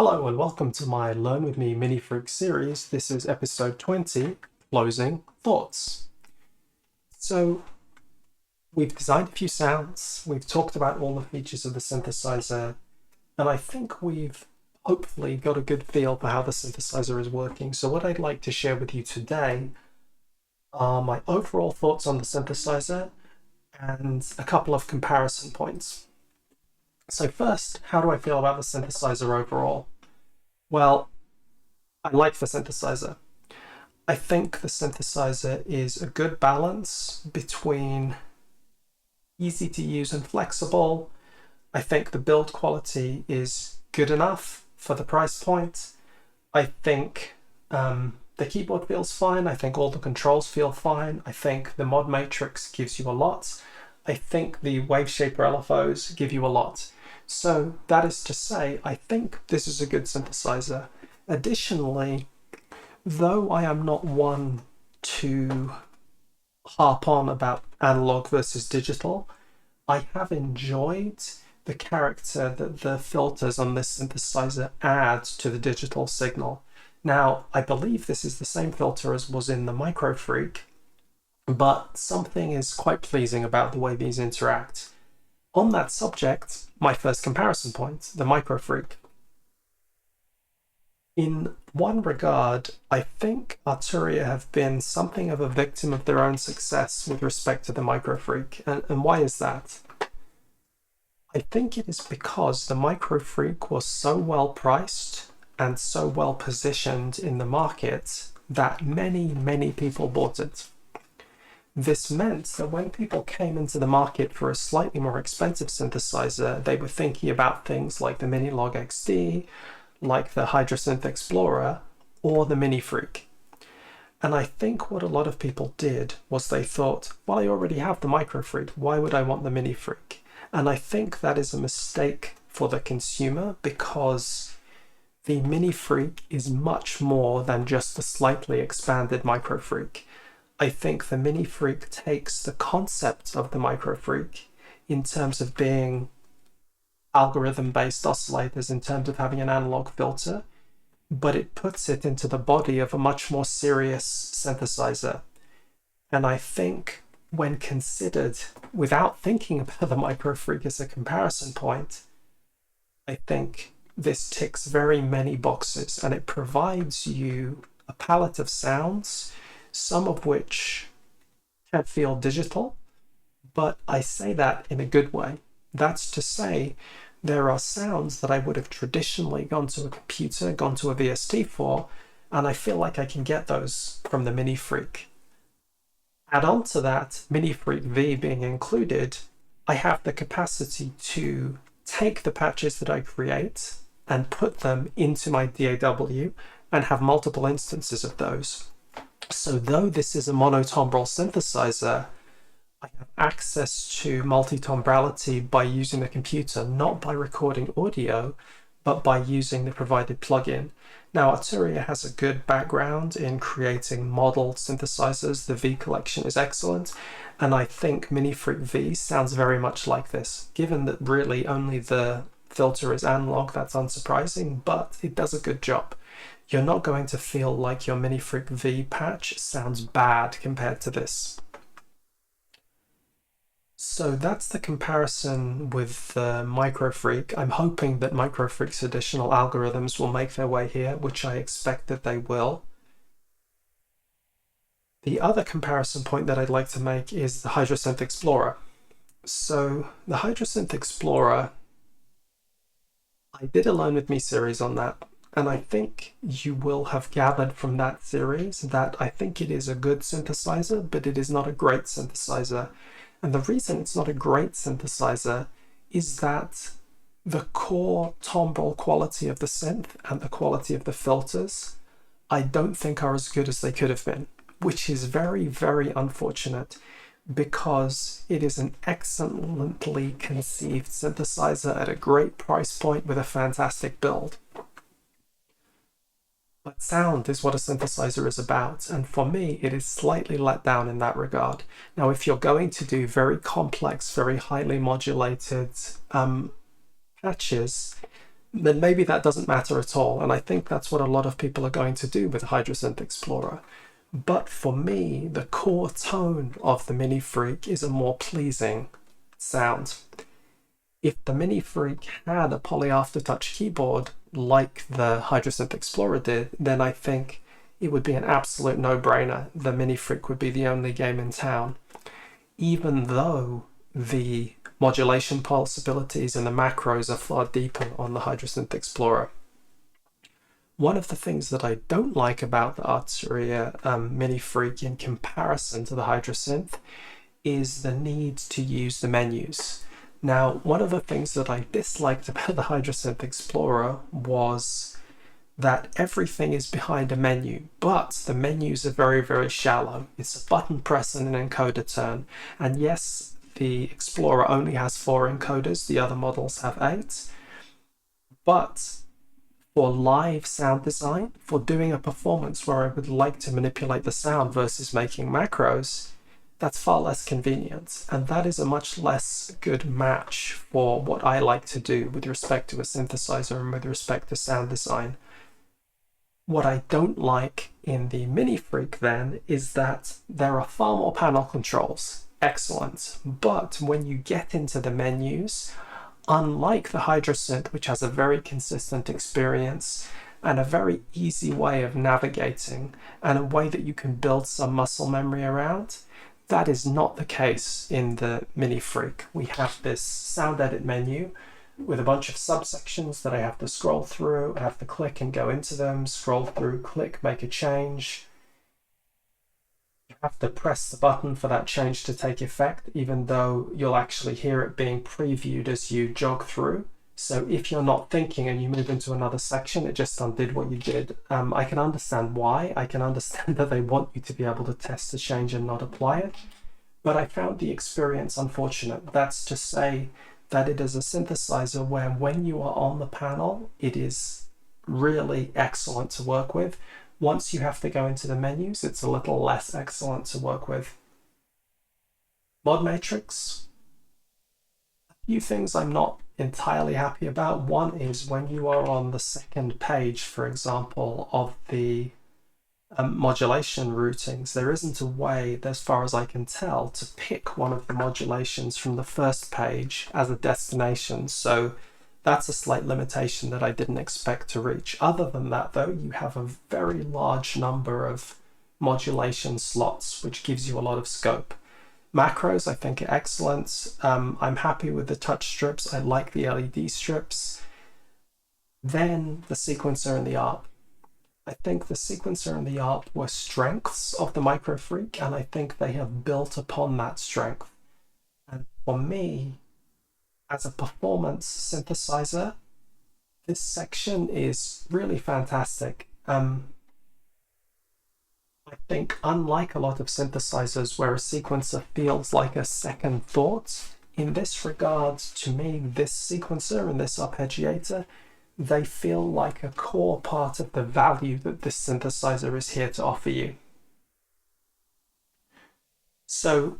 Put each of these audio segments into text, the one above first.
Hello and welcome to my Learn With Me Minifreak series. This is episode 20, Closing Thoughts. So we've designed a few sounds, we've talked about all the features of the synthesizer, and I think we've hopefully got a good feel for how the synthesizer is working. So what I'd like to share with you today are my overall thoughts on the synthesizer and a couple of comparison points. So first, how do I feel about the synthesizer overall? Well, I like the synthesizer. I think the synthesizer is a good balance between easy to use and flexible. I think the build quality is good enough for the price point. I think the keyboard feels fine. I think all the controls feel fine. I think the mod matrix gives you a lot. I think the wave shaper LFOs give you a lot. So that is to say, I think this is a good synthesizer. Additionally, though I am not one to harp on about analog versus digital, I have enjoyed the character that the filters on this synthesizer add to the digital signal. Now, I believe this is the same filter as was in the Microfreak, but something is quite pleasing about the way these interact. On that subject, my first comparison point, the Microfreak. In one regard, I think Arturia have been something of a victim of their own success with respect to the Microfreak. And why is that? I think it is because the Microfreak was so well priced and so well positioned in the market that many people bought it. This meant that when people came into the market for a slightly more expensive synthesizer, they were thinking about things like the Minifreak XD, like the Hydra Explorer, or the Minifreak. And I think what a lot of people did was they thought, well, I already have the Microfreak, why would I want the Minifreak? And I think that is a mistake for the consumer because the Minifreak is much more than just the slightly expanded Microfreak. I think the Minifreak takes the concept of the Microfreak in terms of being algorithm-based oscillators, in terms of having an analog filter, but it puts it into the body of a much more serious synthesizer. And I think when considered without thinking about the Microfreak as a comparison point, I think this ticks very many boxes and it provides you a palette of sounds, some of which can feel digital, but I say that in a good way. That's to say, there are sounds that I would have traditionally gone to a computer, gone to a VST for, and I feel like I can get those from the Minifreak. Add on to that, Minifreak V being included, I have the capacity to take the patches that I create and put them into my DAW and have multiple instances of those. So though this is a monotimbral synthesizer, I have access to multi-timbrality by using the computer, not by recording audio, but by using the provided plugin. Now, Arturia has a good background in creating model synthesizers. The V collection is excellent, and I think Minifreak V sounds very much like this. Given that really only the filter is analog, that's unsurprising, but it does a good job. You're not going to feel like your Minifreak V patch sounds bad compared to this. So that's the comparison with the Microfreak. I'm hoping that Microfreak's additional algorithms will make their way here, which I expect that they will. The other comparison point that I'd like to make is the Hydra Explorer. So the Hydra Explorer, I did a Learn With Me series on that, and I think you will have gathered from that series that I think it is a good synthesizer, but it is not a great synthesizer. And the reason it's not a great synthesizer is that the core timbral quality of the synth and the quality of the filters I don't think are as good as they could have been, which is very unfortunate because it is an excellently conceived synthesizer at a great price point with a fantastic build. But sound is what a synthesizer is about, and for me it is slightly let down in that regard. Now if you're going to do very complex, very highly modulated patches, then maybe that doesn't matter at all. And I think that's what a lot of people are going to do with Hydra Explorer. But for me, the core tone of the Minifreak is a more pleasing sound. If the Minifreak had a poly aftertouch keyboard like the Hydra Explorer did, then I think it would be an absolute no-brainer. The Minifreak would be the only game in town, even though the modulation possibilities and the macros are far deeper on the Hydra Explorer. One of the things that I don't like about the Arturia Minifreak in comparison to the Hydra Synth is the need to use the menus. Now, one of the things that I disliked about the Hydra Explorer was that everything is behind a menu, but the menus are very, very shallow. It's a button press and an encoder turn. And yes, the Explorer only has 4 encoders, the other models have 8. But for live sound design, for doing a performance where I would like to manipulate the sound versus making macros, that's far less convenient. And that is a much less good match for what I like to do with respect to a synthesizer and with respect to sound design. What I don't like in the Minifreak then is that there are far more panel controls. Excellent. But when you get into the menus, unlike the Hydra Synth, which has a very consistent experience and a very easy way of navigating and a way that you can build some muscle memory around, that is not the case in the Minifreak. We have this sound edit menu with a bunch of subsections that I have to scroll through. I have to click and go into them, scroll through, click, make a change. You have to press the button for that change to take effect, even though you'll actually hear it being previewed as you jog through. So if you're not thinking and you move into another section, it just undid what you did. I can understand why. I can understand that they want you to be able to test the change and not apply it. But I found the experience unfortunate. That's to say that it is a synthesizer where when you are on the panel, it is really excellent to work with. Once you have to go into the menus, it's a little less excellent to work with. Mod Matrix. A few things I'm not entirely happy about. One is when you are on the second page, for example, of the modulation routings, there isn't a way, as far as I can tell, to pick one of the modulations from the first page as a destination. So that's a slight limitation that I didn't expect to reach. Other than that, though, you have a very large number of modulation slots, which gives you a lot of scope. Macros, I think, are excellent. I'm happy with the touch strips. I like the LED strips. Then the sequencer and the ARP. I think the sequencer and the ARP were strengths of the Microfreak, and I think they have built upon that strength. And for me, as a performance synthesizer, this section is really fantastic. I think unlike a lot of synthesizers where a sequencer feels like a second thought, in this regard, to me, this sequencer and this arpeggiator, they feel like a core part of the value that this synthesizer is here to offer you. So,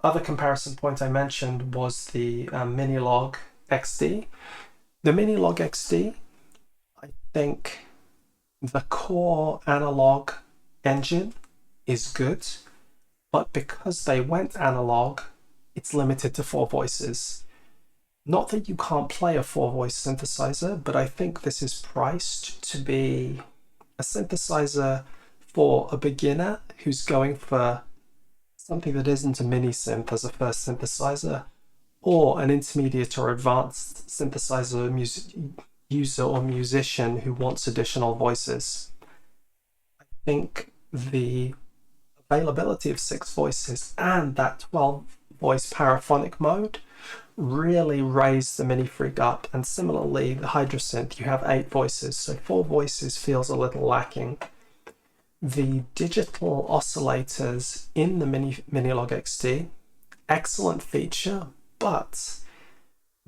other comparison point I mentioned was the Minilog XD. The Minilog XD, I think the core analog engine is good, but because they went analog, it's limited to 4 voices. Not that you can't play a 4-voice synthesizer, but I think this is priced to be a synthesizer for a beginner who's going for something that isn't a mini synth as a first synthesizer, or an intermediate or advanced synthesizer user or musician who wants additional voices. I think the availability of 6 voices and that 12-voice paraphonic mode really raised the Minifreak up, and similarly the Hydra Synth, you have 8 voices, so 4 voices feels a little lacking. The digital oscillators in the Minilog XD, excellent feature, but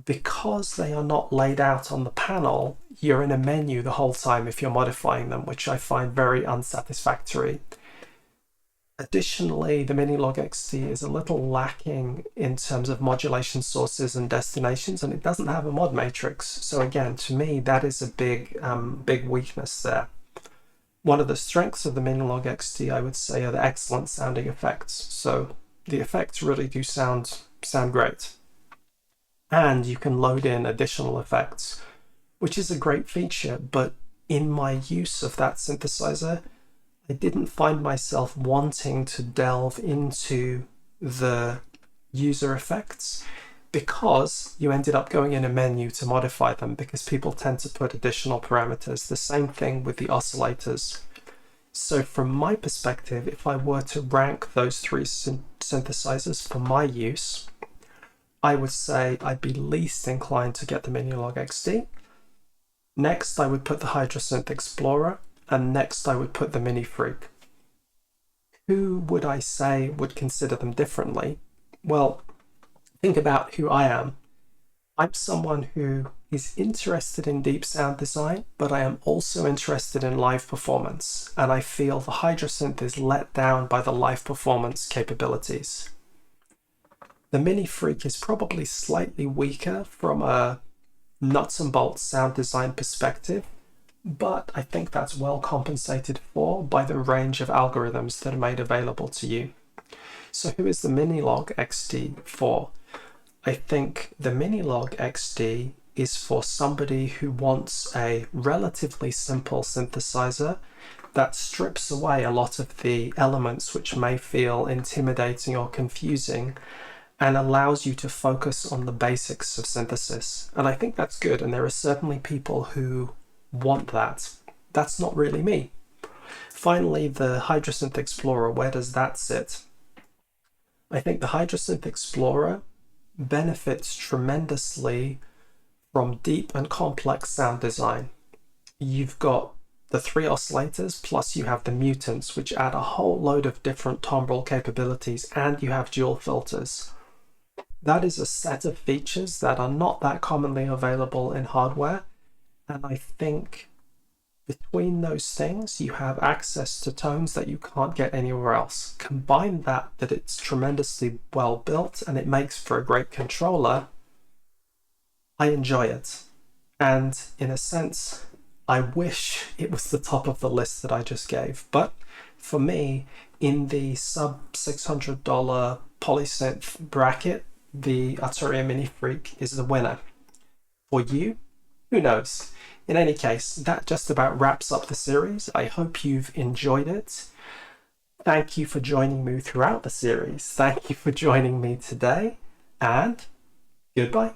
because they are not laid out on the panel, you're in a menu the whole time if you're modifying them, which I find very unsatisfactory. Additionally, the Minilog XD is a little lacking in terms of modulation sources and destinations, and it doesn't have a mod matrix. So again, to me, that is a big weakness there. One of the strengths of the Minilog XD, I would say, are the excellent sounding effects. So the effects really do sound great. And you can load in additional effects, which is a great feature, but in my use of that synthesizer, I didn't find myself wanting to delve into the user effects because you ended up going in a menu to modify them, because people tend to put additional parameters. The same thing with the oscillators. So from my perspective, if I were to rank those three synthesizers for my use, I would say I'd be least inclined to get the Minilog XD. Next, I would put the Hydra Explorer, and next I would put the Minifreak. Who would I say would consider them differently? Well, think about who I am. I'm someone who is interested in deep sound design, but I am also interested in live performance, and I feel the Hydra Synth is let down by the live performance capabilities. The Minifreak is probably slightly weaker from a nuts and bolts sound design perspective, but I think that's well compensated for by the range of algorithms that are made available to you. So who is the Minilog XD for? I think the Minilog XD is for somebody who wants a relatively simple synthesizer that strips away a lot of the elements which may feel intimidating or confusing and allows you to focus on the basics of synthesis. And I think that's good, and there are certainly people who want that. That's not really me. Finally, the Hydra Explorer, where does that sit? I think the Hydra Explorer benefits tremendously from deep and complex sound design. You've got the three oscillators, plus you have the mutants, which add a whole load of different timbre capabilities, and you have dual filters. That is a set of features that are not that commonly available in hardware, and I think between those things you have access to tones that you can't get anywhere else. Combine that it's tremendously well built and it makes for a great controller, I enjoy it. And in a sense, I wish it was the top of the list that I just gave. But for me, in the sub $600 polysynth bracket, the Arturia Minifreak is the winner. For you, who knows? In any case, that just about wraps up the series. I hope you've enjoyed it. Thank you for joining me throughout the series. Thank you for joining me today, and goodbye.